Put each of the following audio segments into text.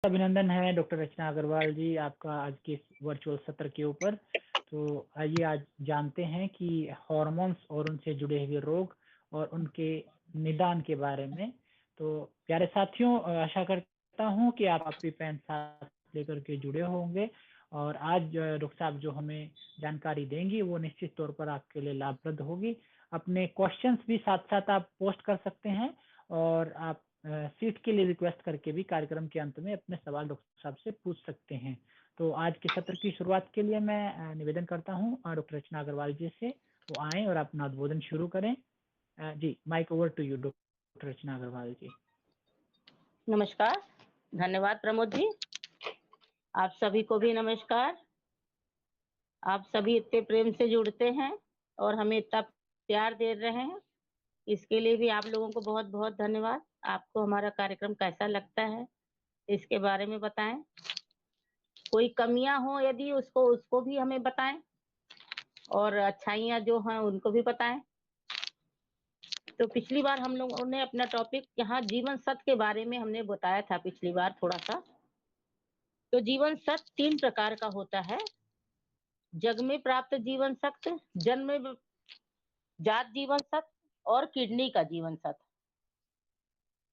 अभिनंदन है डॉक्टर रचना अग्रवाल जी आपका आज के इस वर्चुअल सत्र के ऊपर। तो आइए आज जानते हैं कि हार्मोन्स और उनसे जुड़े हुए रोग और उनके निदान के बारे में। तो प्यारे साथियों, आशा करता हूँ कि आप अपनी पेन साथ लेकर के जुड़े होंगे और आज डॉक्टर साहब जो हमें जानकारी देंगी वो निश्चित तौर पर आपके लिए लाभप्रद होगी। अपने क्वेश्चंस भी साथ साथ आप पोस्ट कर सकते हैं और आप सीट के लिए रिक्वेस्ट करके भी कार्यक्रम के अंत में अपने सवाल डॉक्टर साहब से पूछ सकते हैं। तो आज के सत्र की शुरुआत के लिए मैं निवेदन करता हूं डॉक्टर रचना अग्रवाल जी से वो आए और अपना उद्बोधन शुरू करें। जी, mike over to you doctor Rachna Agarwal ji. नमस्कार, धन्यवाद प्रमोद जी। आप सभी को भी नमस्कार। आप सभी इतने प्रेम से जुड़ते हैं और हमें इतना प्यार दे रहे हैं, इसके लिए भी आप लोगों को बहुत बहुत धन्यवाद। आपको हमारा कार्यक्रम कैसा लगता है इसके बारे में बताएं। कोई कमियां हो यदि उसको भी हमें बताएं और अच्छाइयां जो हैं उनको भी बताएं। तो पिछली बार हम लोगों ने अपना टॉपिक यहाँ जीवन सत्य के बारे में हमने बताया था पिछली बार थोड़ा सा। तो जीवन सत्य 3 प्रकार का होता है। जग में प्राप्त जीवन सत्य, जन्म में जात जीवन सत्य और किडनी का जीवन सत्य।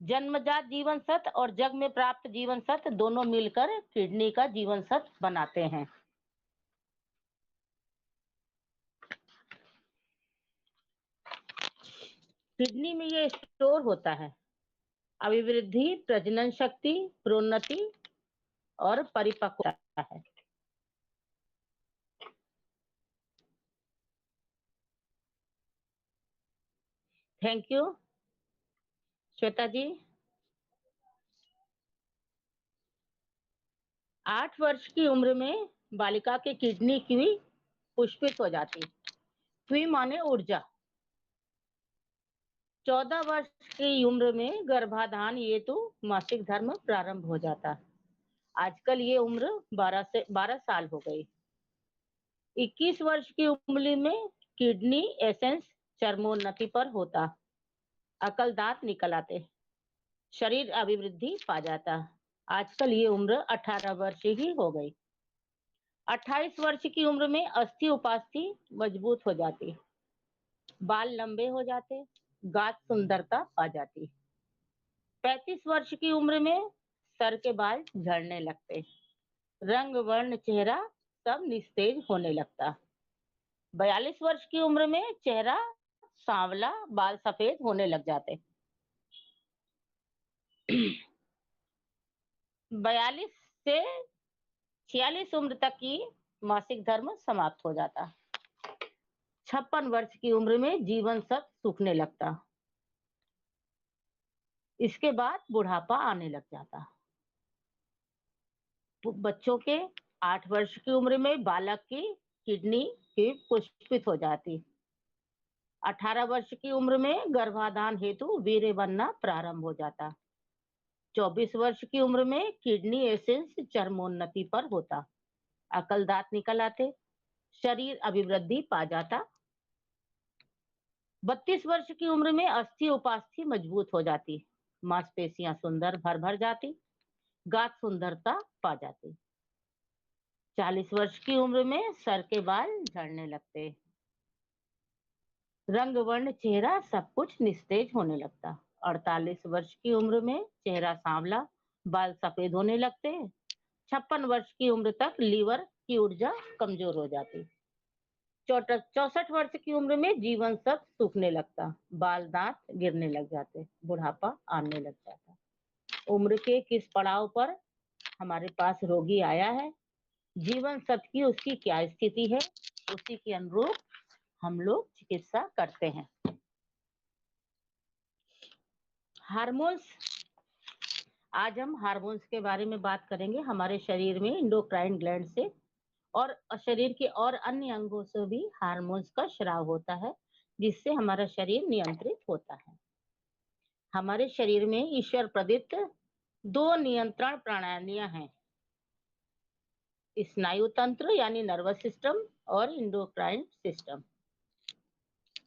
जन्मजात जीवन सत्य और जग में प्राप्त जीवन सत्य दोनों मिलकर किडनी का जीवन सत्य बनाते हैं। किडनी में ये स्टोर होता है अभिवृद्धि, प्रजनन शक्ति, प्रोन्नति और परिपक्वता है। थैंक यू श्वेता जी। 8 वर्ष की उम्र में बालिका की किडनी की पुष्पित हो जाती। क्वी माने ऊर्जा। 14 वर्ष की उम्र में गर्भाधान हेतु मासिक धर्म प्रारंभ हो जाता। आजकल ये उम्र 12 साल हो गई। 21 वर्ष की उम्र में किडनी एसेंस चरमोन्नति पर होता, अकल दांत निकल आते, शरीर अभिवृद्धि पा जाता। आजकल ये उम्र 18 वर्ष ही हो गई। 28 वर्ष की उम्र में अस्थि उपास्थि मजबूत हो जाती, बाल लंबे हो जाते, गात सुंदरता पा जाती। 35 वर्ष की उम्र में सर के बाल झड़ने लगते, रंग वर्ण चेहरा सब निस्तेज होने लगता। 42 वर्ष की उम्र में चेहरा सांवला, बाल सफेद होने लग जाते। 42 से 46 उम्र तक की मासिक धर्म समाप्त हो जाता। 56 वर्ष की उम्र में जीवन सब सूखने लगता। इसके बाद बुढ़ापा आने लग जाता। बच्चों के 8 वर्ष की उम्र में बालक की किडनी की पुष्पित हो जाती। 18 वर्ष की उम्र में गर्भाधान हेतु वीर्य बनना प्रारंभ हो जाता। 24 वर्ष की उम्र में किडनी एसेंस चरमोन्नति पर होता, अकल दांत निकल आते, शरीर अभिवृद्धि पा जाता। 32 वर्ष की उम्र में अस्थि उपास्थि मजबूत हो जाती, मांसपेशियां सुंदर भर भर जाती, गात सुंदरता पा जाती। 40 वर्ष की उम्र में सर के बाल झड़ने लगते, रंग वर्ण चेहरा सब कुछ निस्तेज होने लगता। 48 वर्ष की उम्र में चेहरा सांवला, बाल सफेद होने लगते। 56 वर्ष की उम्र तक लीवर की ऊर्जा कमजोर हो जाती। 64 वर्ष की उम्र में जीवन सब सूखने लगता, बाल दांत गिरने लग जाते, बुढ़ापा आने लग जाता। उम्र के किस पड़ाव पर हमारे पास रोगी आया है, जीवन सत्य की उसकी क्या स्थिति है, उसी के अनुरूप हम लोग चिकित्सा करते हैं। हार्मोन्स, आज हम हार्मोन्स के बारे में बात करेंगे। हमारे शरीर में एंडोक्राइन ग्लैंड से और शरीर के और अन्य अंगों से भी हार्मोन्स का स्राव होता है, जिससे हमारा शरीर नियंत्रित होता है। हमारे शरीर में ईश्वर प्रदत्त 2 नियंत्रण प्रणालियां हैं, स्नायु तंत्र यानी नर्वस सिस्टम और एंडोक्राइन सिस्टम।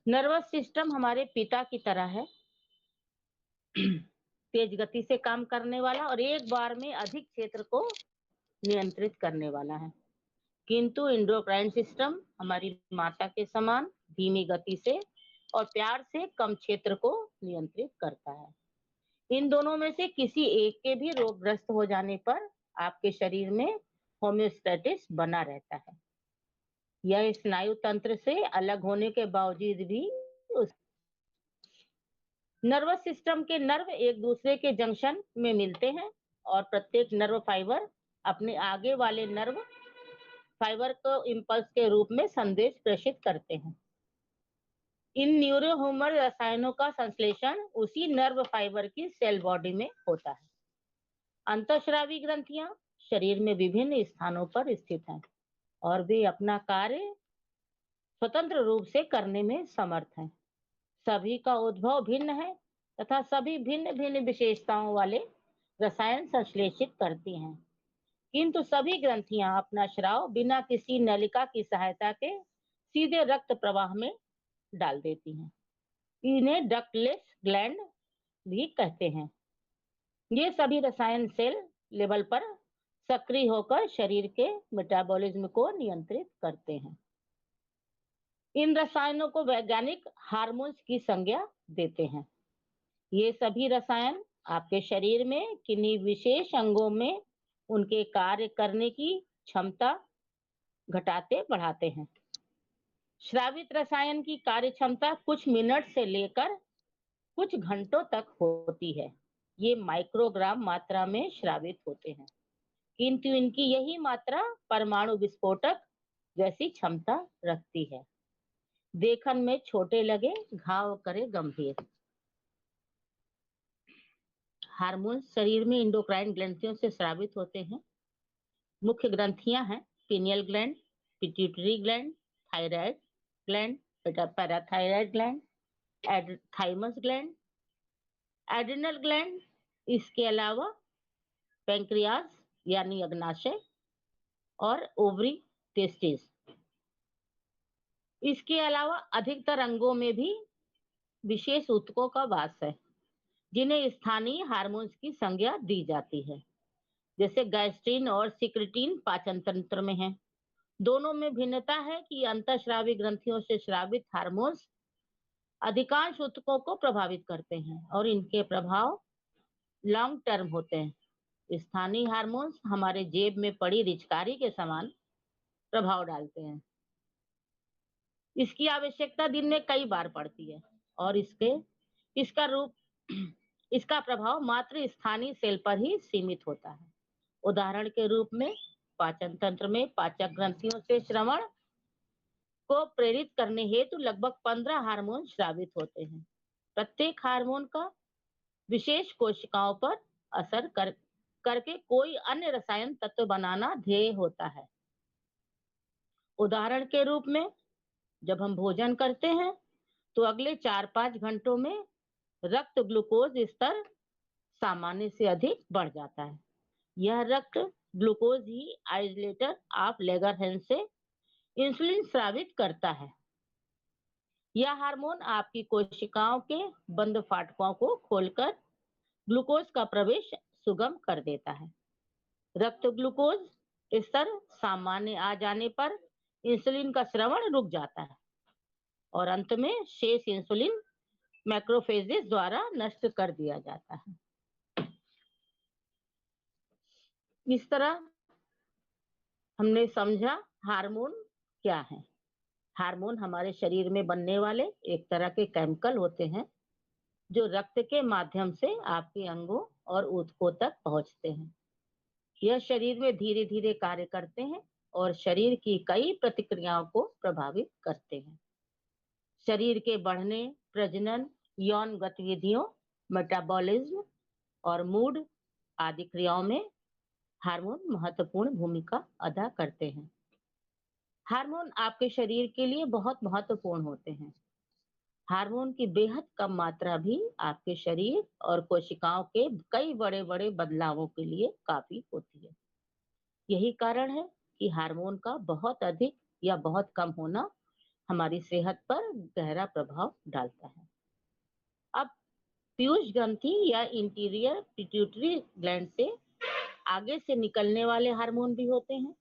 नर्वस सिस्टम हमारे पिता की तरह है। तेज गति से काम करने वाला और एक बार में अधिक क्षेत्र को नियंत्रित करने वाला है। किंतु एंडोक्राइन सिस्टम हमारी माता के समान धीमी गति से और प्यार से कम क्षेत्र को नियंत्रित करता है। इन दोनों में से किसी एक के भी रोगग्रस्त हो जाने पर आपके शरीर में होम्योस्टेसिस बना रहता है। यह स्नायु तंत्र से अलग होने के बावजूद भी नर्वस सिस्टम के नर्व एक दूसरे के जंक्शन में मिलते हैं और प्रत्येक नर्व फाइबर अपने आगे वाले नर्व फाइबर को इम्पल्स के रूप में संदेश प्रेषित करते हैं। इन न्यूरोह्यूमर रसायनों का संश्लेषण उसी नर्व फाइबर की सेल बॉडी में होता है। अंतःस्रावी ग्रंथियां शरीर में विभिन्न स्थानों पर स्थित हैं और वे अपना कार्य स्वतंत्र रूप से करने में समर्थ हैं। सभी का उद्भव भिन्न है तथा सभी भिन्न भिन्न विशेषताओं वाले रसायन संश्लेषित करती हैं, किंतु सभी ग्रंथियां अपना स्राव बिना किसी नलिका की सहायता के सीधे रक्त प्रवाह में डाल देती हैं। इन्हें डक्टलेस ग्लैंड भी कहते हैं। ये सभी रसायन सेल लेवल पर सक्रिय होकर शरीर के मेटाबॉलिज्म को नियंत्रित करते हैं। इन रसायनों को वैज्ञानिक हार्मोन्स की संज्ञा देते हैं। ये सभी रसायन आपके शरीर में किन्हीं विशेष अंगों में उनके कार्य करने की क्षमता घटाते बढ़ाते हैं। स्रावित रसायन की कार्य क्षमता कुछ मिनट से लेकर कुछ घंटों तक होती है। ये माइक्रोग्राम मात्रा में स्रावित होते हैं, किंतु इनकी यही मात्रा परमाणु विस्फोटक जैसी क्षमता रखती है। देखन में छोटे लगे, घाव करे गंभीर। हार्मोन शरीर में इंडोक्राइन ग्रंथियों से स्रावित होते हैं। मुख्य ग्रंथियां हैं pineal gland, pituitary gland, thyroid gland, parathyroid gland, thymus gland, adrenal gland. इसके अलावा पैंक्रियास यानी अग्नाशय और ओवरी, टेस्टिस। इसके अलावा अधिकतर अंगों में भी विशेष ऊतकों का वास है, जिन्हें स्थानीय हार्मोन्स की संज्ञा दी जाती है, जैसे गैस्ट्रिन और सिक्रेटिन पाचन तंत्र में है। दोनों में भिन्नता है कि अंतःस्रावी ग्रंथियों से स्रावित हार्मोन्स अधिकांश ऊतकों को प्रभावित करते हैं और इनके प्रभाव लॉन्ग टर्म होते हैं। स्थानीय हार्मोन्स हमारे जेब में पड़ी रिचकारी के समान प्रभाव डालते हैं। इसकी आवश्यकता दिन में कई बार पड़ती है और इसका प्रभाव मात्र स्थानीय सेल पर ही सीमित होता है। उदाहरण के रूप में पाचन तंत्र में पाचक ग्रंथियों से श्रवण को प्रेरित करने हेतु लगभग 15 हार्मोन स्रावित होते हैं। प्रत्येक हार्मोन का विशेष कोशिकाओं पर असर करके कोई अन्य रसायन तत्व बनाना ध्येय होता है। उदाहरण के रूप में जब हम भोजन करते हैं तो अगले 4-5 घंटों में रक्त ग्लूकोज स्तर सामान्य से अधिक बढ़ जाता है। यह रक्त glucose he isolator of Langerhans से इंसुलिन स्रावित करता है। यह हार्मोन आपकी कोशिकाओं के बंद फाटकों को खोलकर ग्लूकोज का प्रवेश सुगम कर देता है। रक्त ग्लूकोज स्तर सामान्य आ जाने पर इंसुलिन का स्रवण रुक जाता है और अंत में शेष इंसुलिन मैक्रोफेजेस द्वारा नष्ट कर दिया जाता है। इस तरह हमने समझा हार्मोन क्या है। हार्मोन हमारे शरीर में बनने वाले एक तरह के केमिकल होते हैं जो रक्त के माध्यम से आपके अंगों और ऊतकों तक पहुंचते हैं। यह शरीर में धीरे धीरे कार्य करते हैं और शरीर की कई प्रतिक्रियाओं को प्रभावित करते हैं। शरीर के बढ़ने, प्रजनन, यौन गतिविधियों, मेटाबॉलिज्म और मूड आदि क्रियाओं में हार्मोन महत्वपूर्ण भूमिका अदा करते हैं। हार्मोन आपके शरीर के लिए बहुत महत्वपूर्ण होते हैं। हार्मोन की बेहद कम मात्रा भी आपके शरीर और कोशिकाओं के कई बड़े बड़े बदलावों के लिए काफी होती है। यही कारण है कि हार्मोन का बहुत अधिक या बहुत कम होना हमारी सेहत पर गहरा प्रभाव डालता है। अब पीयूष ग्रंथि या इंटीरियर पिट्यूटरी ग्लैंड से आगे से निकलने वाले हार्मोन भी होते हैं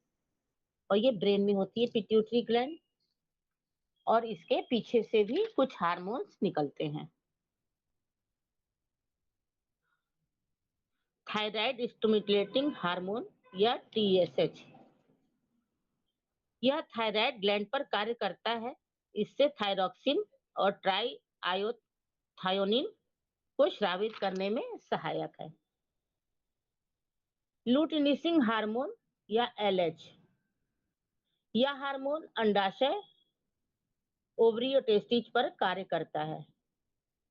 और ये ब्रेन में होती है पिट्यूटरी ग्लैंड, और इसके पीछे से भी कुछ हार्मोन्स निकलते हैं। थायराइड स्टिमुलेटिंग हार्मोन या TSH, यह थायराइड ग्लैंड पर कार्य करता है। इससे थायरॉक्सिन और ट्राई आयोथायोनिन को स्रावित करने में सहायक है। लुटिनिसिंग हार्मोन या LH, यह हार्मोन अंडाशय, ओवरी और टेस्टिज पर कार्य करता है।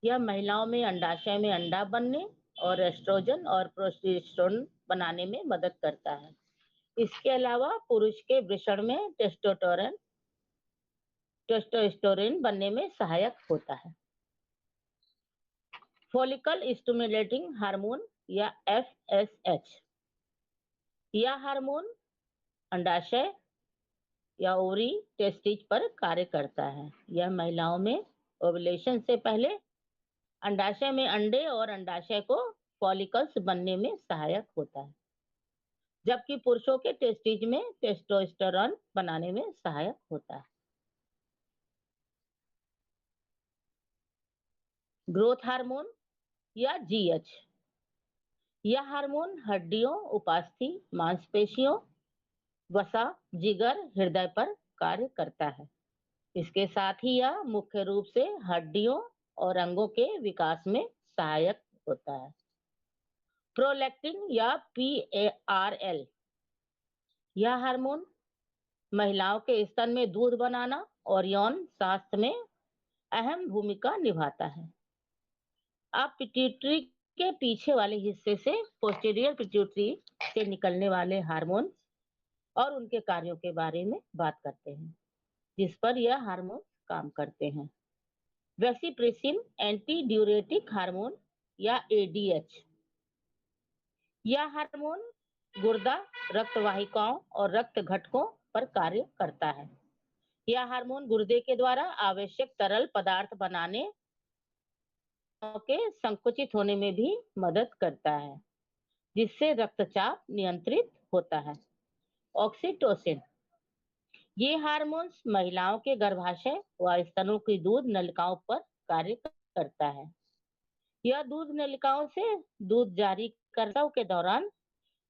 यह महिलाओं में अंडाशय में अंडा बनने और एस्ट्रोजन और प्रोजेस्टेरोन बनाने में मदद करता है। इसके अलावा पुरुष के वृषण में टेस्टोस्टेरोन बनने में सहायक होता है। फॉलिकल स्टिमुलेटिंग हार्मोन या FSH, यह हार्मोन अंडाशय या ओवरी टेस्टिज पर कार्य करता है। यह महिलाओं में ओवुलेशन से पहले अंडाशय में अंडे और अंडाशय को फॉलिकल्स बनने में सहायक होता है, जबकि पुरुषों के टेस्टिज में टेस्टोस्टेरोन बनाने में सहायक होता है। ग्रोथ हार्मोन या GH, यह हार्मोन हड्डियों, उपास्थि, मांसपेशियों, वसा, जिगर, हृदय पर कार्य करता है। इसके साथ ही यह मुख्य रूप से हड्डियों और अंगों के विकास में सहायक होता है। प्रोलैक्टिन या PARL, यह हार्मोन महिलाओं के स्तन में दूध बनाना और यौन स्वास्थ्य में अहम भूमिका निभाता है। आप पिट्यूटरी के पीछे वाले हिस्से से पोस्टीरियर पिट्यूटरी से निकलने वाले हार्मोन और उनके कार्यों के बारे में बात करते हैं, जिस पर यह हार्मोन काम करते हैं। वैसिप्रेसिन एंटी ड्यूरेटिक हार्मोन या ADH, यह हार्मोन गुर्दा, रक्त वाहिकाओं और रक्त घटकों पर कार्य करता है। यह हार्मोन गुर्दे के द्वारा आवश्यक तरल पदार्थ बनाने के संकुचित होने में भी मदद करता है, जिससे रक्तचाप नियंत्रित होता है। ऑक्सीटोसिन, ये हार्मोन्स महिलाओं के गर्भाशय व स्तनों की दूध नलिकाओं पर कार्य करता है। यह दूध नलिकाओं से दूध जारी करने के दौरान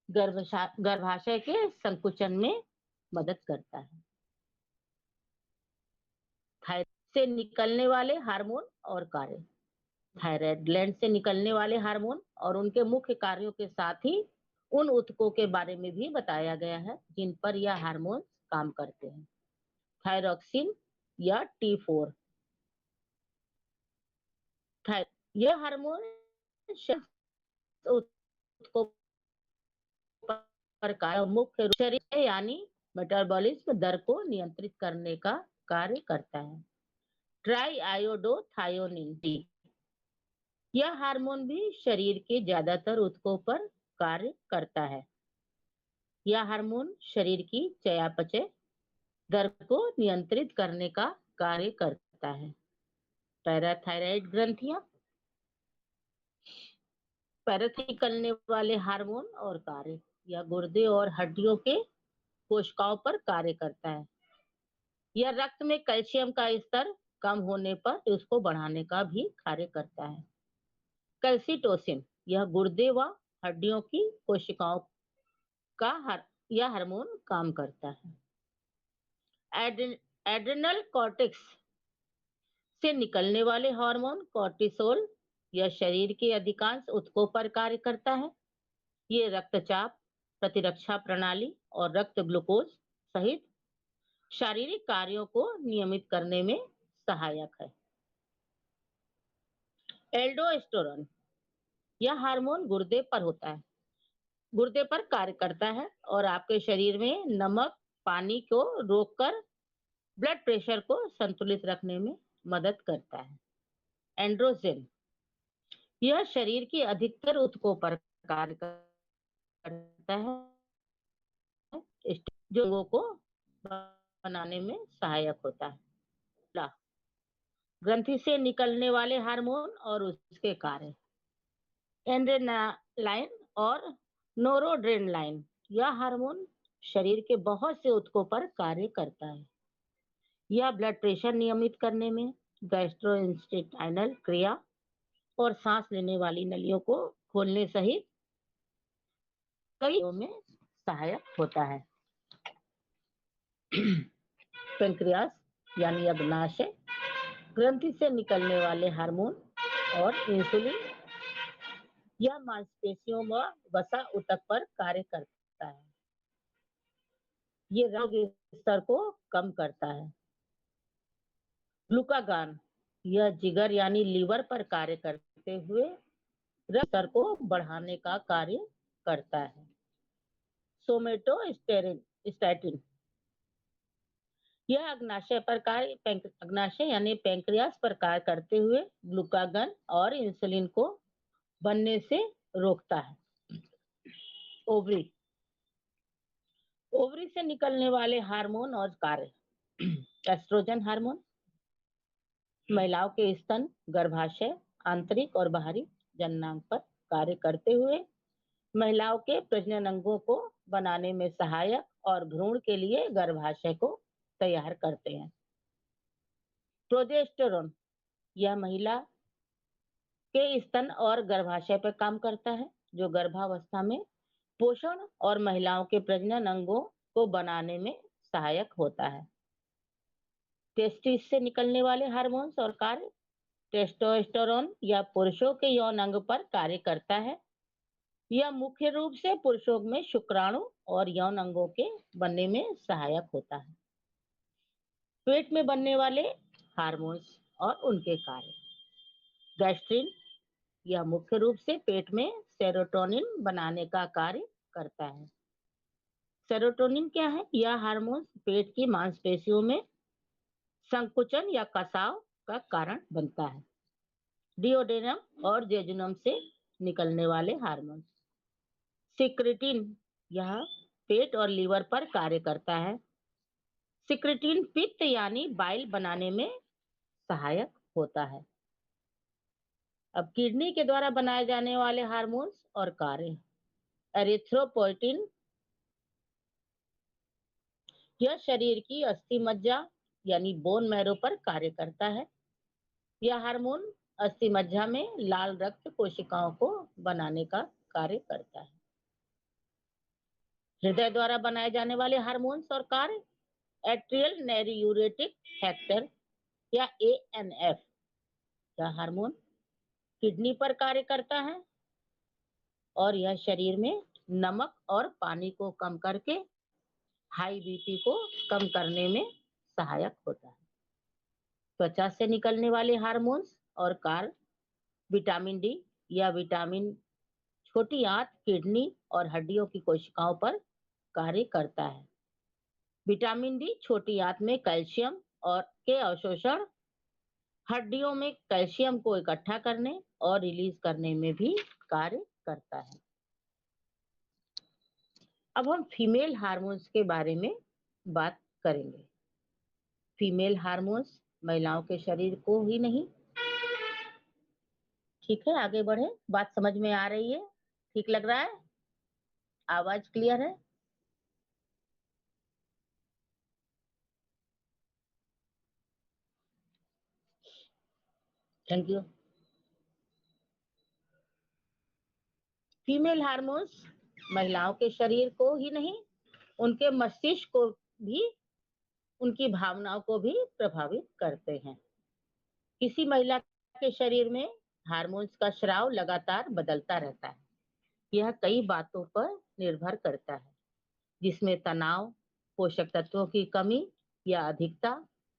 गर्भाशय के संकुचन में मदद करता है। थायराइड से निकलने वाले हार्मोन और कार्य, थायराइड ग्लैंड से निकलने वाले हार्मोन और उनके मुख्य कार्यों के साथ ही उन ऊतकों के बारे में भी बताया गया है जिन पर यह हार्मोन काम करते हैं। थायरॉक्सिन या T4, यह हार्मोन ऊतकों पर कार्य मुख्य शरीर यानी मेटाबॉलिज्म दर को नियंत्रित करने का कार्य करता है। ट्राईआयोडोथायोनिन D, यह हार्मोन भी शरीर के ज्यादातर ऊतकों पर कार्य करता है। यह हार्मोन शरीर की चयापचय दर को नियंत्रित करने का कार्य करता है। पैराथायराइड ग्रंथियां, पैराथायराइड निकलने वाले हार्मोन और कार्य, यह गुर्दे और हड्डियों के कोशिकाओं पर कार्य करता है। यह रक्त में कैल्शियम का स्तर कम होने पर उसको बढ़ाने का भी कार्य करता है। कैल्सिटोसिन, यह गुर्दे व हड्डियों की कोशिकाओं का यह हार्मोन काम करता है। एड्रेनल कॉर्टेक्स से निकलने वाले हार्मोन कॉर्टिसोल, यह शरीर के अधिकांश ऊतकों पर कार्य करता है। ये रक्तचाप, प्रतिरक्षा प्रणाली और रक्त ग्लूकोज सहित शारीरिक कार्यों को नियमित करने में सहायक है। एल्डोस्टेरोन, यह हार्मोन गुर्दे पर होता है, गुर्दे पर कार्य करता है और आपके शरीर में नमक, पानी को रोककर ब्लड प्रेशर को संतुलित रखने में मदद करता है। एंड्रोजन, यह शरीर के अधिकतर ऊतकों पर कार्य करता है, जो अंगों को बनाने में सहायक होता है। ग्रंथि से निकलने वाले हार्मोन और उसके कार्य, एड्रेनालाइन और नोरोड्रेनलाइन। यह हार्मोन शरीर के बहुत से ऊतकों पर कार्य करता है। यह ब्लड प्रेशर नियमित करने में, गैस्ट्रोइंटेस्टाइनल क्रिया और सांस लेने वाली नलियों को खोलने सहित कई में सहायक होता है। पेंक्रियास यानी अग्नाशय ग्रंथि से निकलने वाले हार्मोन और इंसुलिन यह मांसपेशियों व वसा ऊतक पर कार्य करता है। ये रक्त स्तर को कम करता है। ग्लूकागॉन यह जिगर यानी लीवर पर कार्य करते हुए रक्त स्तर को बढ़ाने का कार्य करता है। सोमेटोस्टैटिन यह अग्नाशय यानी पेंक्रियास पर कार्य करते हुए ग्लूकागन और इंसुलिन को बनने से रोकता है। ओवरी से निकलने वाले हार्मोन और कार्य एस्ट्रोजन हार्मोन महिलाओं के स्तन, गर्भाशय, आंतरिक और बाहरी जननांग पर कार्य करते हुए महिलाओं के प्रजनन अंगों को बनाने में सहायक और भ्रूण के लिए गर्भाशय को तैयार करते हैं। प्रोजेस्टेरोन यह महिला के स्तन और गर्भाशय पर काम करता है, जो गर्भावस्था में पोषण और महिलाओं के प्रजनन अंगों को बनाने में सहायक होता है। टेस्टिस से निकलने वाले हार्मोन्स और कार्य टेस्टोस्टेरोन यह पुरुषों के यौन अंग पर कार्य करता है। यह मुख्य रूप से पुरुषों में शुक्राणु और यौन अंगों के बनने में सहायक होता है। पेट में बनने वाले हार्मोन्स और उनके कार्य गैस्ट्रिन यह मुख्य रूप से पेट में सेरोटोनिन बनाने का कार्य करता है। सेरोटोनिन क्या है? यह हार्मोन पेट की मांसपेशियों में संकुचन या कसाव का कारण बनता है। डिओडेनम और जेजुनम से निकलने वाले हार्मोन सिक्रेटिन यह पेट और लीवर पर कार्य करता है। सिक्रेटिन पित्त यानी बाइल बनाने में सहायक होता है। अब किडनी के द्वारा बनाए जाने वाले हार्मोन्स और कार्य एरिथ्रोपोइटिन यह शरीर की अस्थि मज्जा यानी बोन मैरो पर कार्य करता है। यह हार्मोन अस्थि मज्जा में लाल रक्त कोशिकाओं को बनाने का कार्य करता है। हृदय द्वारा बनाए जाने वाले हार्मोन्स और कार्य एट्रियल नेरियूरेटिक फैक्टर या ANF यह हार्मोन किडनी पर कार्य करता है और यह शरीर में नमक और पानी को कम करके हाई बीपी को कम करने में सहायक होता है। त्वचा से निकलने वाले हार्मोन्स और कार्य विटामिन डी या विटामिन छोटी आंत किडनी और हड्डियों की कोशिकाओं पर कार्य करता है। विटामिन डी छोटी आंत में कैल्शियम और के अवशोषण हड्डियों में कैल्शियम को इकट्ठा करने और रिलीज करने में भी कार्य करता है। अब हम फीमेल हार्मोन्स के बारे में बात करेंगे। फीमेल हार्मोन्स महिलाओं के शरीर को ही नहीं, ठीक है, आगे बढ़े। बात समझ में आ रही है? ठीक लग रहा है? आवाज क्लियर है? Thank you. फीमेल हार्मोन्स महिलाओं के शरीर को ही नहीं, उनके मस्तिष्क को भी, उनकी भावनाओं को भी प्रभावित करते हैं। किसी महिला के शरीर में हार्मोन्स का स्राव लगातार बदलता रहता है। यह कई बातों पर निर्भर करता है, जिसमें तनाव, पोषक तत्वों की कमी या अधिकता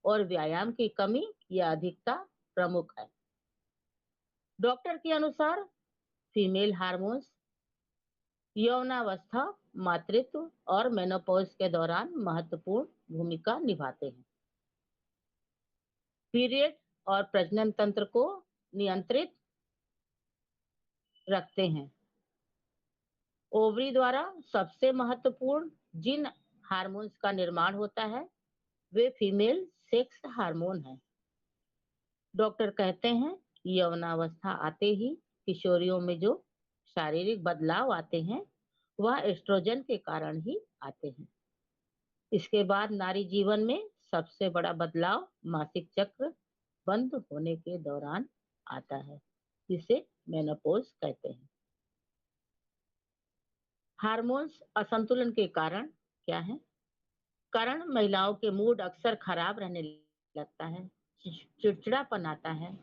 और व्यायाम की कमी या अधिकता प्रमुख है। डॉक्टर के अनुसार फीमेल हार्मोन्स यौनावस्था, मातृत्व और मेनोपॉज के दौरान महत्वपूर्ण भूमिका निभाते हैं। पीरियड और प्रजनन तंत्र को नियंत्रित रखते हैं। ओवरी द्वारा सबसे महत्वपूर्ण जिन हार्मोन्स का निर्माण होता है वे फीमेल सेक्स हार्मोन हैं। डॉक्टर कहते हैं यौनावस्था आते ही किशोरियों में जो शारीरिक बदलाव आते हैं वह एस्ट्रोजन के कारण ही आते हैं। इसके बाद नारी जीवन में सबसे बड़ा बदलाव मासिक चक्र बंद होने के दौरान आता है, जिसे मेनोपॉज कहते हैं। हार्मोन्स असंतुलन के कारण क्या है? कारण महिलाओं के मूड अक्सर खराब रहने लगता है, चिड़चिड़ापन आता है।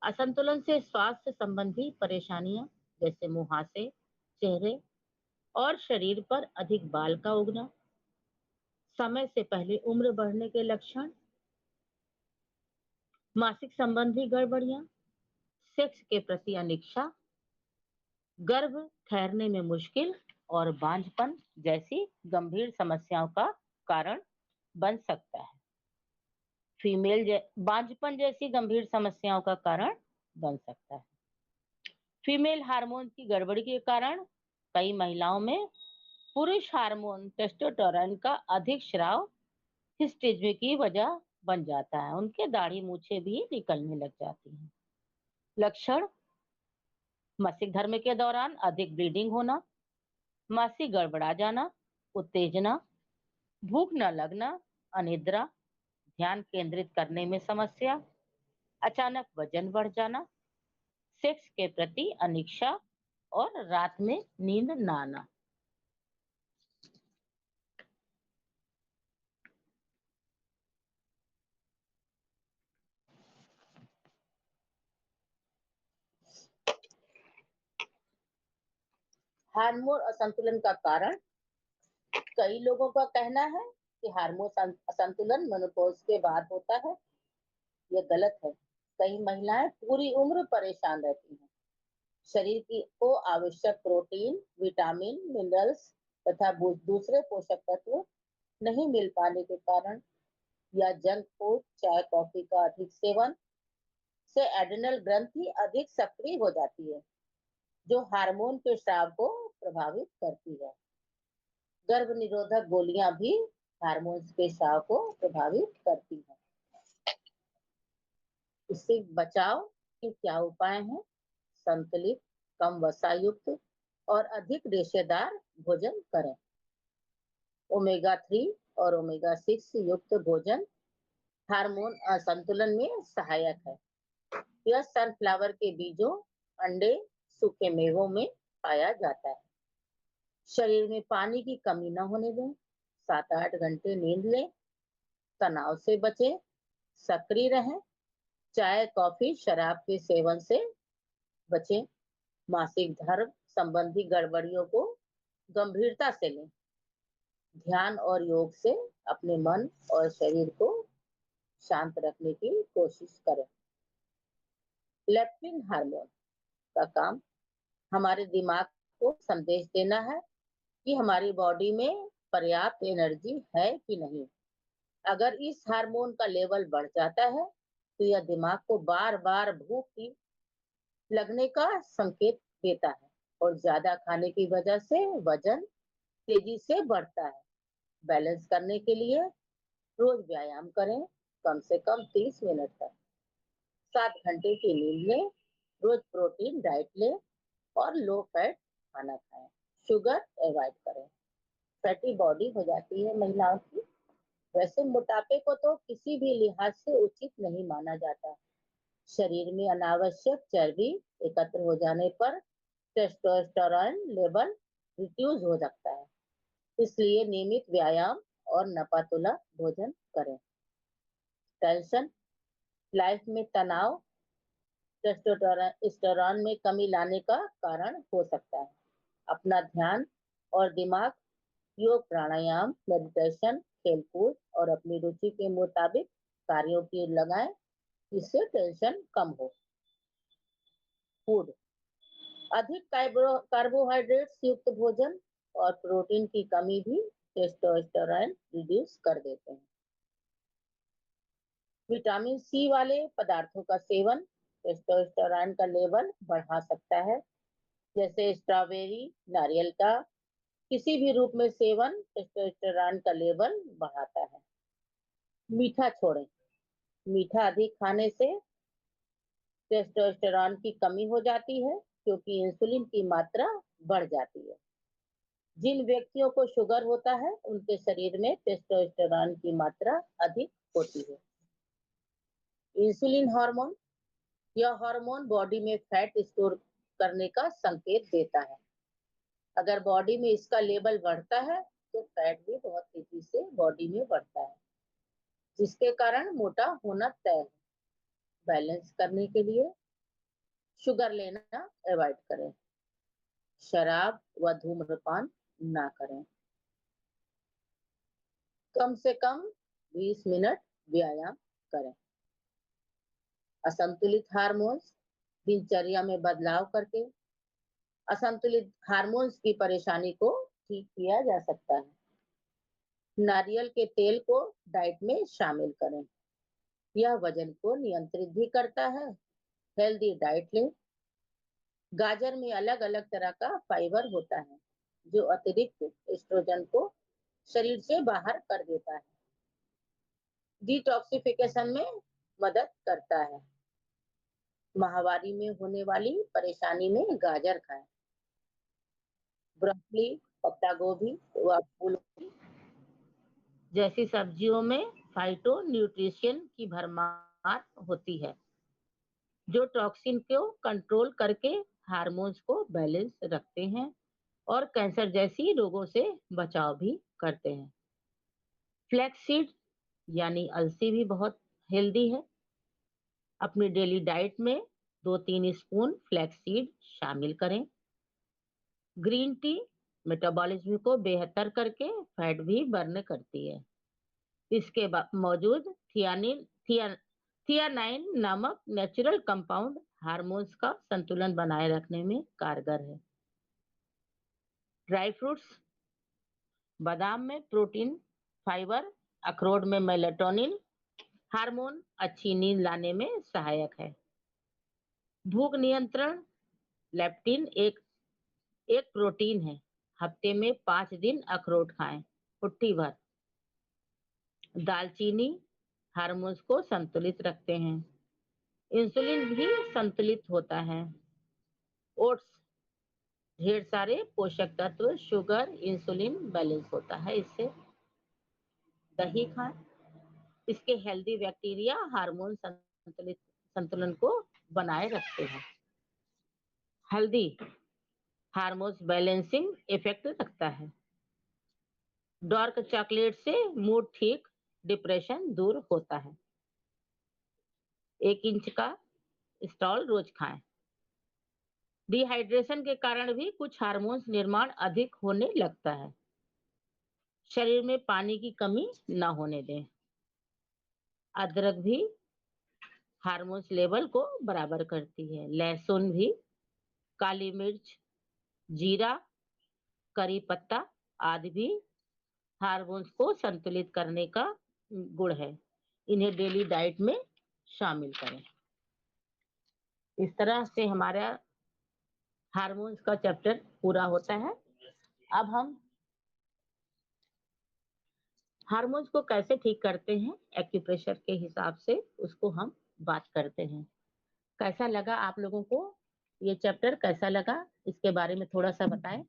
असंतुलन से स्वास्थ्य संबंधी परेशानियां जैसे मुहासे, चेहरे और शरीर पर अधिक बाल का उगना, समय से पहले उम्र बढ़ने के लक्षण, मासिक संबंधी गड़बड़ियां, सेक्स के प्रति अनिच्छा, गर्भ ठहरने में मुश्किल और बांझपन जैसी गंभीर समस्याओं का कारण बन सकता है। बांझपन जैसी गंभीर समस्याओं का कारण बन सकता है। फीमेल हार्मोन की गड़बड़ी के कारण कई महिलाओं में पुरुष हार्मोन टेस्टोस्टेरोन का अधिक स्राव हिस्टेरिज्म की वजह बन जाता है। उनके दाढ़ी मूछे भी निकलने लग जाती हैं। लक्षण: मासिक धर्म के दौरान अधिक ब्लीडिंग होना, मासिक गड़बड़ा जाना, उत्तेजना, भूख न लगना, अनिद्रा, ध्यान केंद्रित करने में समस्या, अचानक वजन बढ़ जाना, सेक्स के प्रति अनिच्छा और रात में नींद न आना। हार्मोन असंतुलन का कारण: कई लोगों का कहना है कि हार्मोन असंतुलन मेनोपॉज के बाद होता है। यह गलत है। कई महिलाएं पूरी उम्र परेशान रहती हैं। शरीर को आवश्यक प्रोटीन, विटामिन, मिनरल्स तथा दूसरे पोषक तत्व नहीं मिल पाने के कारण या जंक फूड, चाय, कॉफी का अधिक सेवन से एड्रिनल ग्रंथि अधिक सक्रिय हो जाती है, जो हार्मोन के स्राव को प्रभावित करती है। गर्भ निरोधक गोलियां भी हार्मोन्स के स्राव को प्रभावित करती हैं। इससे बचाव के क्या उपाय हैं? संतुलित, कम वसा युक्त और अधिक रेशेदार भोजन करें। ओमेगा 3 और ओमेगा 6 युक्त भोजन हार्मोन असंतुलन में सहायक है। यह सनफ्लावर के बीजों, अंडे, सूखे मेवों में पाया जाता है। शरीर में पानी की कमी न होने दें। 7-8 घंटे नींद लें। तनाव से बचें। सक्रिय रहें। चाय, कॉफी, शराब के सेवन से बचें। मासिक धर्म संबंधी गड़बड़ियों को गंभीरता से लें। ध्यान और योग से अपने मन और शरीर को शांत रखने की कोशिश करें। लेप्टिन हार्मोन का काम हमारे दिमाग को संदेश देना है कि हमारी बॉडी में पर्याप्त एनर्जी है कि नहीं। अगर इस हार्मोन का लेवल बढ़ जाता है तो यह दिमाग को बार बार भूख की लगने का संकेत देता है और ज्यादा खाने की वजह से वजन तेजी से बढ़ता है। बैलेंस करने के लिए रोज व्यायाम करें, कम से कम 30 मिनट तक। 7 घंटे की नींद लें। रोज प्रोटीन डाइट लें और लो फैट खाना खाएं। शुगर अवॉइड करें। फैटी बॉडी हो जाती है महिलाओं की। वैसे मोटापे को तो किसी भी लिहाज से उचित नहीं माना जाता। शरीर में अनावश्यक चर्बी एकत्र हो जाने पर टेस्टोस्टेरोन लेवल रिड्यूस हो सकता है। इसलिए नियमित व्यायाम और नपातुला भोजन करें। टेंशन, लाइफ में तनाव टेस्टोस्टेरोन में कमी लाने का कारण हो सकता है। अपना ध्यान और दिमाग योग, प्राणायाम, मेडिटेशन, खेलकूद और अपनी रुचि के मुताबिक कार्यों की लगाएं, जिससे टेंशन कम हो। फूड: अधिक कार्बोहाइड्रेट्स युक्त भोजन और प्रोटीन की कमी भी टेस्टोस्टेरोन रिड्यूस कर देते हैं। विटामिन सी वाले पदार्थों का सेवन टेस्टोस्टेरोन का लेवल बढ़ा सकता है, जैसे स्ट्रॉबेरी, नारियल का किसी भी रूप में सेवन टेस्टोस्टेरोन का लेवल बढ़ाता है। मीठा छोड़ें। मीठा अधिक खाने से टेस्टोस्टेरोन की कमी हो जाती है। क्योंकि इंसुलिन की मात्रा बढ़ जाती है। जिन व्यक्तियों को शुगर होता है उनके शरीर में टेस्टोस्टेरोन की मात्रा अधिक होती है। इंसुलिन हार्मोन, यह हार्मोन बॉडी में फैट स्टोर करने का संकेत देता है। अगर बॉडी में इसका लेवल बढ़ता है तो फैट भी बहुत तेजी से बॉडी में बढ़ता है, जिसके कारण मोटा होना तय है। बैलेंस करने के लिए शुगर लेना अवॉइड करें। शराब व धूम्रपान ना करें। कम से कम 20 मिनट व्यायाम करें। असंतुलित हार्मोन्स, दिनचर्या में बदलाव करके असंतुलित हार्मोन्स की परेशानी को ठीक किया जा सकता है। नारियल के तेल को डाइट में शामिल करें। यह वजन को नियंत्रित भी करता है। हेल्दी डाइट लें। गाजर में अलग अलग तरह का फाइबर होता है जो अतिरिक्त एस्ट्रोजन को शरीर से बाहर कर देता है। डिटॉक्सिफिकेशन में मदद करता है। माहवारी में होने वाली परेशानी में गाजर खाएं। ब्रोकली, पत्ता गोभी व फूल जैसी सब्जियों में फाइटो न्यूट्रिशन की भरमार होती है, जो टॉक्सिन को कंट्रोल करके हार्मोन्स को बैलेंस रखते हैं और कैंसर जैसी रोगों से बचाव भी करते हैं। फ्लैक्स सीड यानी अलसी भी बहुत हेल्दी है। अपनी डेली डाइट में 2-3 स्पून फ्लैक्स सीड शामिल करें। ग्रीन टी मेटाबॉलिज्म को बेहतर करके फैट भी बर्न करती है। इसके मौजूद थियानाइन नामक नेचुरल कंपाउंड हार्मोन्स का संतुलन बनाए रखने में कारगर है। ड्राई फ्रूट्स, बादाम में प्रोटीन, फाइबर, अखरोट में मेलेटोनिन हार्मोन अच्छी नींद लाने में सहायक है। भूख नियंत्रण, लेप्टिन एक प्रोटीन है। हफ्ते में 5 दिन अखरोट खाएं, मुट्ठी भर। दालचीनी हार्मोन्स को संतुलित रखते हैं। इंसुलिन भी संतुलित होता है। ओट्स, ढेर सारे पोषक तत्व, शुगर, इंसुलिन बैलेंस होता है इससे। दही खाएं, इसके हेल्दी बैक्टीरिया हार्मोन संतुलन को बनाए रखते हैं। हल्दी हार्मोन्स बैलेंसिंग इफेक्ट रखता है। डार्क चॉकलेट से मूड ठीक, डिप्रेशन दूर होता है। 1 इंच का स्टॉल रोज खाएं। डिहाइड्रेशन के कारण भी कुछ हार्मोन्स निर्माण अधिक होने लगता है। शरीर में पानी की कमी ना होने दें। अदरक भी हार्मोन्स लेवल को बराबर करती है। लहसुन भी, काली मिर्च, जीरा, करी पत्ता आदि भी हार्मोन्स को संतुलित करने का गुण है। इन्हें डेली डाइट में शामिल करें। इस तरह से हमारा हार्मोन्स का चैप्टर पूरा होता है। अब हम हार्मोन्स को कैसे ठीक करते हैं एक्यूप्रेशर के हिसाब से, उसको हम बात करते हैं। कैसा लगा आप लोगों को ये चैप्टर, कैसा लगा इसके बारे में थोड़ा सा बताएं।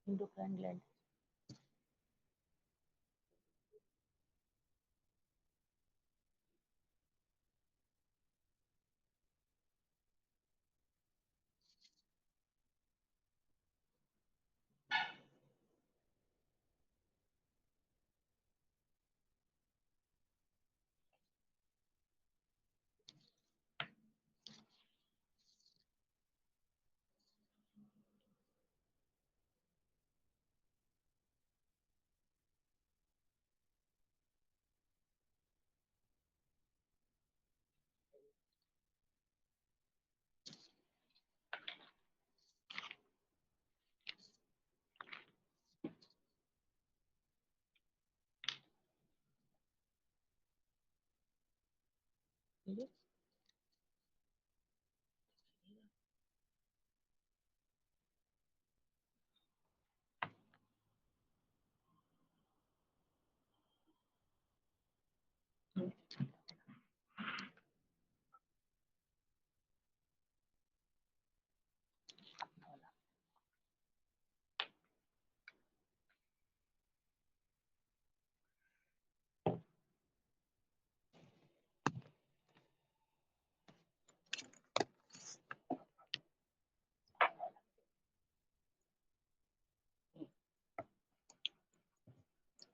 एंडोक्राइन ग्लैंड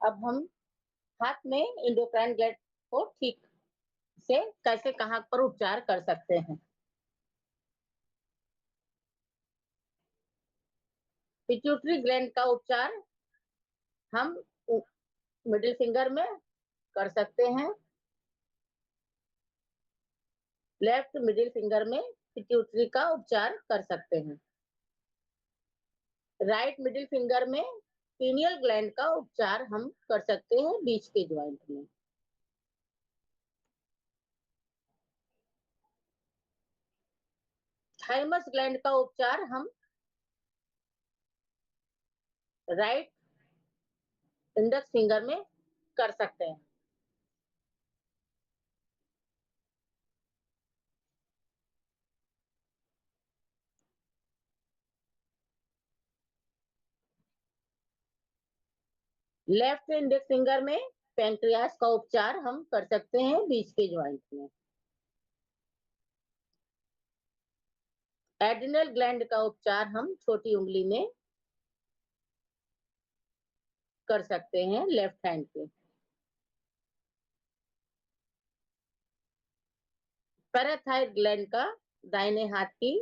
अब हम हाथ में एंडोक्राइन ग्लैंड को ठीक से कैसे कहाँ पर उपचार कर सकते हैं। पिट्यूटरी ग्लैंड का उपचार हम मिडिल फिंगर में कर सकते हैं। लेफ्ट मिडिल फिंगर में पिट्यूटरी का उपचार कर सकते हैं। राइट मिडिल फिंगर में पीनियल ग्लैंड का उपचार हम कर सकते हैं बीच के ज्वाइंट में। थाइमस ग्लैंड का उपचार हम राइट इंडेक्स फिंगर में कर सकते हैं। लेफ्ट इंडेक्स फिंगर में पैंक्रियास का उपचार हम कर सकते हैं बीच के ज्वाइंट में। एड्रिनल ग्लैंड का उपचार हम छोटी उंगली में कर सकते हैं लेफ्ट हैंड पे। पैराथाइड ग्लैंड का दाहिने हाथ की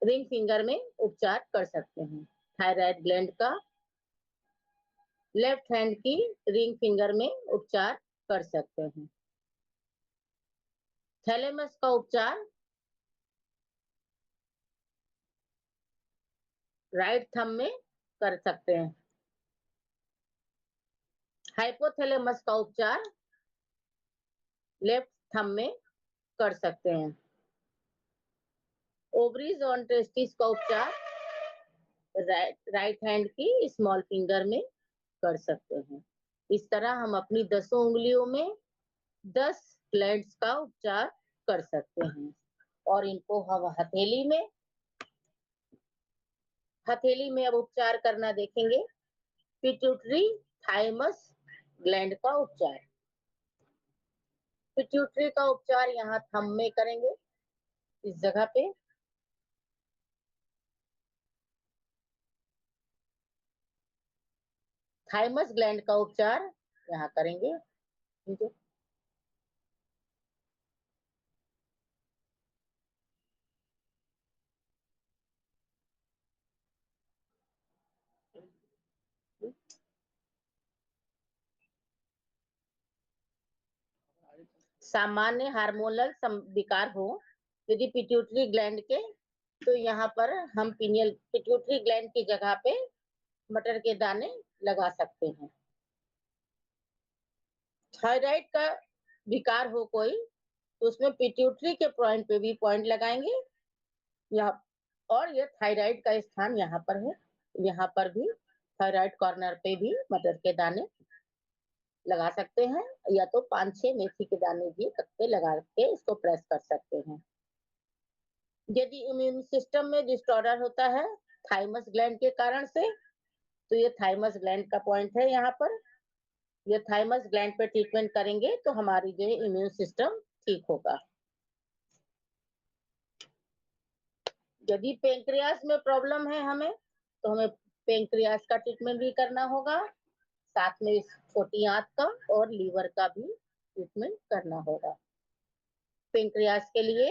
रिंग फिंगर में उपचार कर सकते हैं। थायराइड ग्लैंड का लेफ्ट हैंड की रिंग फिंगर में उपचार कर सकते हैं। थैलेमस का उपचार राइट थंब में कर सकते हैं। हाइपोथैलेमस का उपचार लेफ्ट थंब में कर सकते हैं। ओवरीज ऑन टेस्टिस का उपचार राइट हैंड की स्मॉल फिंगर में कर सकते हैं। इस तरह हम अपनी 10 उंगलियों में 10 ग्लैंड्स का उपचार कर सकते हैं और इनको हम हथेली में अब उपचार करना देखेंगे। पिट्यूटरी थाइमस ग्लैंड का उपचार। पिट्यूटरी का उपचार यहाँ थंब में करेंगे, इस जगह पे। थाइमस ग्लैंड का उपचार यहाँ करेंगे, ठीक है। सामान्य हार्मोनल विकार हो यदि पिट्यूटरी ग्लैंड के, तो यहाँ पर हम पिट्यूटरी ग्लैंड की जगह पे मटर के दाने लगा सकते हैं। थायराइड का विकार हो कोई, तो उसमें पिट्यूटरी के पॉइंट पे भी पॉइंट लगाएंगे यहाँ, और ये थायराइड का स्थान यहाँ पर है। यहाँ पर भी थायराइड कॉर्नर पे भी मटर के दाने लगा सकते हैं, या तो 5-6 मेथी के दाने भी कत्ते लगा के इसको प्रेस कर सकते हैं। यदि इम्यून सिस्टम में डिसऑर्डर होता है थाइमस ग्लैंड के कारण से, तो ये थाइमस ग्लैंड का पॉइंट है यहाँ पर। ये थाइमस ग्लैंड पे ट्रीटमेंट करेंगे तो हमारी जो है इम्यून सिस्टम ठीक होगा। यदि पेंक्रियास में प्रॉब्लम है हमें, तो हमें पेंक्रियास का ट्रीटमेंट भी करना होगा, साथ में छोटी आंत का और लीवर का भी ट्रीटमेंट करना होगा। पेंक्रियास के लिए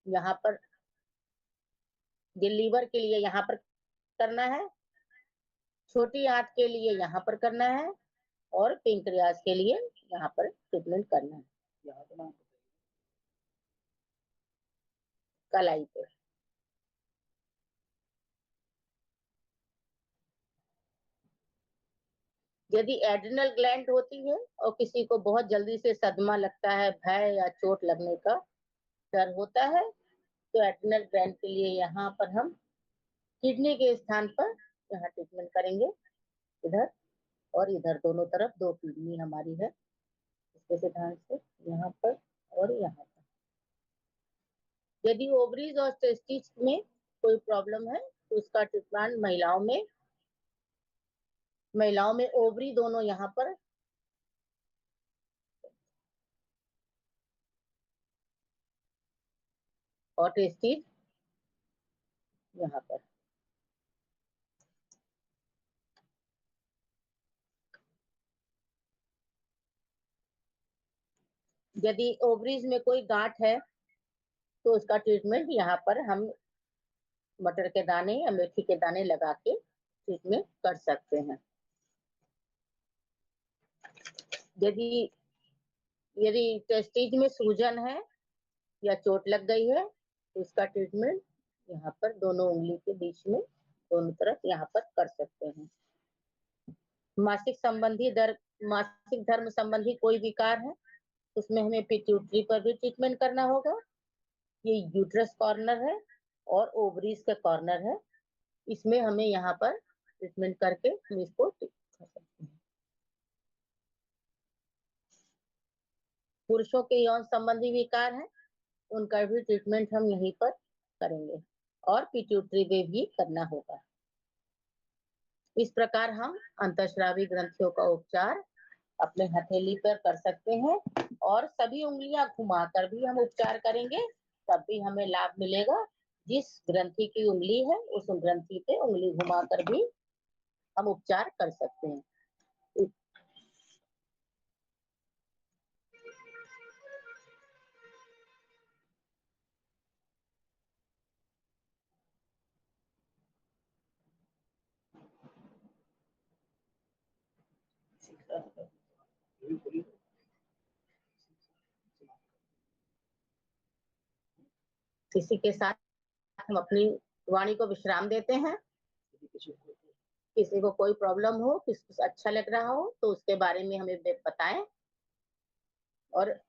यहाँ पर, ये लीवर के लिए यहाँ पर करना है, छोटी आंत के लिए यहाँ पर करना है, और पेंक्रियास के लिए यहाँ पर ट्रीटमेंट करना है कलाई पे। यदि एड्रिनल ग्लैंड होती है और किसी को बहुत जल्दी से सदमा लगता है, भय या चोट लगने का डर होता है, तो एड्रिनल ग्लैंड के लिए यहाँ पर हम किडनी के स्थान पर यहाँ ट्रीटमेंट करेंगे, इधर और इधर दोनों तरफ 2 किडनी हमारी है, इसके सिद्धांत से यहाँ पर और यहाँ पर। यदि ओवरीज और टेस्टिस में कोई प्रॉब्लम है तो उसका ट्रीटमेंट महिलाओं में ओवरी दोनों यहाँ पर और टेस्टिस यहाँ पर। यदि ओवरीज में कोई गांठ है तो उसका ट्रीटमेंट यहाँ पर हम मटर के दाने या मेथी के दाने लगा के ट्रीटमेंट कर सकते हैं। यदि यदि टेस्टिज में सूजन है या चोट लग गई है तो इसका ट्रीटमेंट यहाँ पर दोनों उंगली के बीच में दोनों तरफ यहाँ पर कर सकते हैं। मासिक धर्म संबंधी कोई विकार है उसमें हमें पिट्यूटरी पर भी ट्रीटमेंट करना होगा। ये यूट्रस कॉर्नर है और ओवरीज का कॉर्नर है, इसमें हमें यहाँ पर ट्रीटमेंट करके हम इसको ठीक कर सकते हैं। पुरुषों के यौन संबंधी विकार है, उनका भी ट्रीटमेंट हम यहीं पर करेंगे और पिट्यूटरी में भी करना होगा। इस प्रकार हम अंतःस्रावी ग्रंथियों का उपचार अपने हथेली पर कर सकते हैं और सभी उंगलियां घुमाकर भी हम उपचार करेंगे, तब भी हमें लाभ मिलेगा। जिस ग्रंथि की उंगली है उस ग्रंथि पे उंगली घुमाकर भी हम उपचार कर सकते हैं। इसी के साथ हम अपनी वाणी को विश्राम देते हैं। किसी को कोई प्रॉब्लम हो, किसी को अच्छा लग रहा हो तो उसके बारे में हमें बताएं और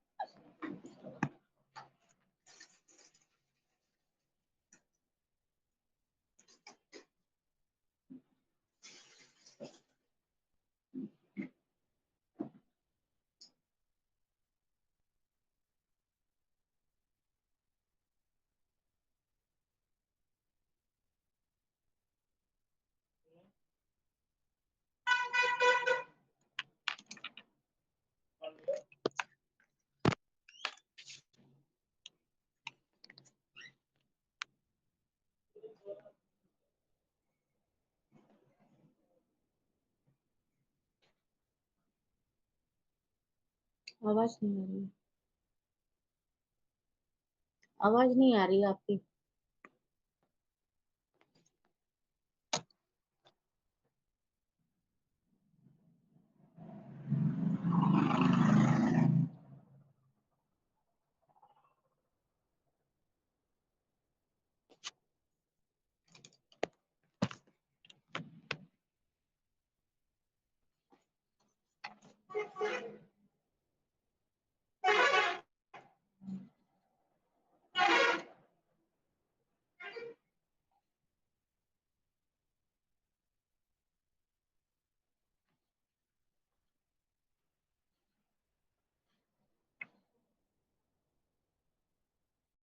आवाज नहीं आ रही, आवाज नहीं आ रही आपकी।